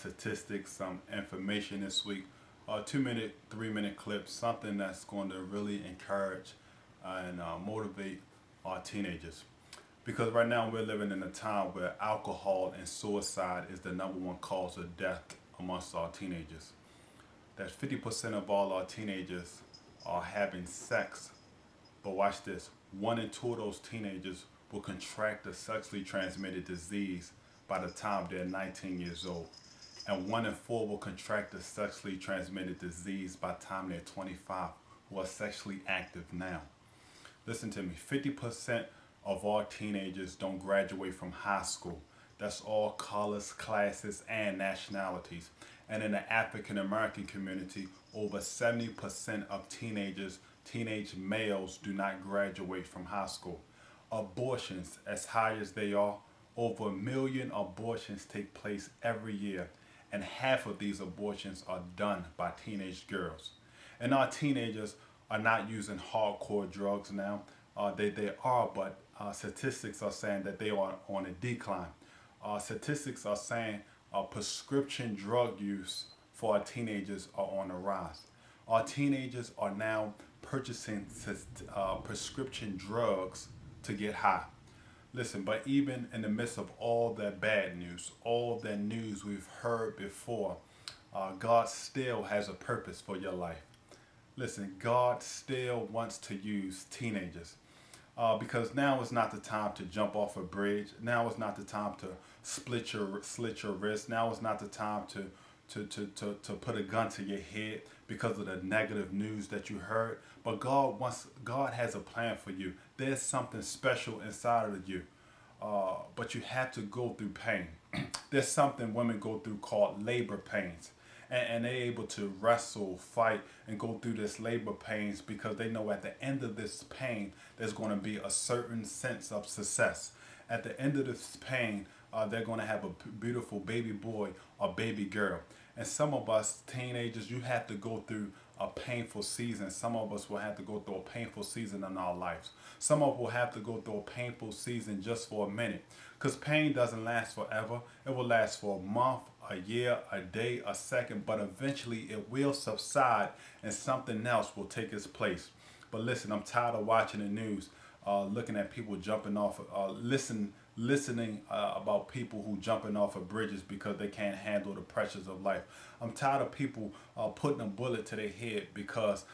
statistics, some information this week. 2-minute, 3-minute clips, something that's going to really encourage and motivate our teenagers. Because right now we're living in a time where alcohol and suicide is the #1 cause of death amongst our teenagers. That 50% of all our teenagers are having sex. But watch this, 1 in 2 of those teenagers will contract a sexually transmitted disease by the time they're 19 years old. And 1 in 4 will contract a sexually transmitted disease by the time they're 25, who are sexually active now. Listen to me, 50% of our teenagers don't graduate from high school. That's all colors, classes, and nationalities. And in the African American community, over 70% of teenage males do not graduate from high school. Abortions, as high as they are, over 1 million abortions take place every year, and half of these abortions are done by teenage girls. And our teenagers are not using hardcore drugs now. They are, but statistics are saying that they are on a decline. Statistics are saying prescription drug use for our teenagers are on the rise. Our teenagers are now purchasing prescription drugs to get high. Listen, but even in the midst of all that bad news, all that news we've heard before, God still has a purpose for your life. Listen, God still wants to use teenagers. Because now is not the time to jump off a bridge. Now is not the time to slit your wrist. Now is not the time to put a gun to your head because of the negative news that you heard. But God has a plan for you. There's something special inside of you. But you have to go through pain. There's something women go through called labor pains. And they're able to wrestle, fight, and go through this labor pains because they know at the end of this pain, there's going to be a certain sense of success. At the end of this pain, they're going to have a beautiful baby boy or baby girl. And some of us teenagers, you have to go through a painful season. Some of us will have to go through a painful season in our lives. Some of us will have to go through a painful season just for a minute. Because pain doesn't last forever. It will last for a month, a year, a day, a second, but eventually it will subside and something else will take its place. But listen, I'm tired of watching the news, looking at people jumping off, listening about people who jumping off of bridges because they can't handle the pressures of life. I'm tired of people putting a bullet to their head because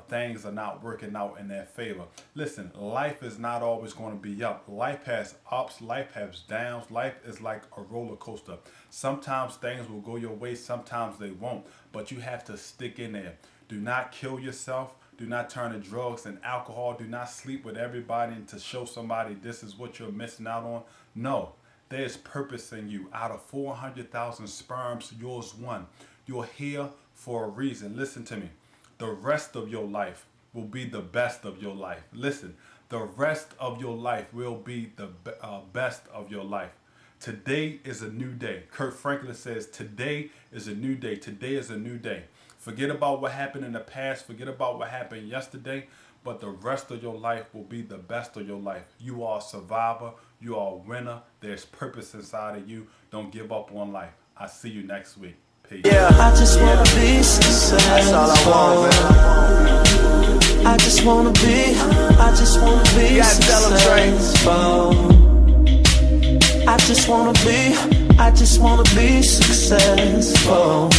things are not working out in their favor. Listen, life is not always going to be up. Life has ups, life has downs. Life is like a roller coaster. Sometimes things will go your way, sometimes they won't, but you have to stick in there. Do not kill yourself. Do not turn to drugs and alcohol. Do not sleep with everybody to show somebody this is what you're missing out on. No, there's purpose in you. Out of 400,000 sperms, yours one. You're here for a reason. Listen to me. The rest of your life will be the best of your life. Listen, the rest of your life will be the best of your life. Today is a new day. Kurt Franklin says today is a new day. Today is a new day. Forget about what happened in the past. Forget about what happened yesterday. But the rest of your life will be the best of your life. You are a survivor. You are a winner. There's purpose inside of you. Don't give up on life. I'll see you next week. Peace. Yeah, I just wanna be successful. That's all I want, man. I just wanna be successful. I just wanna be successful.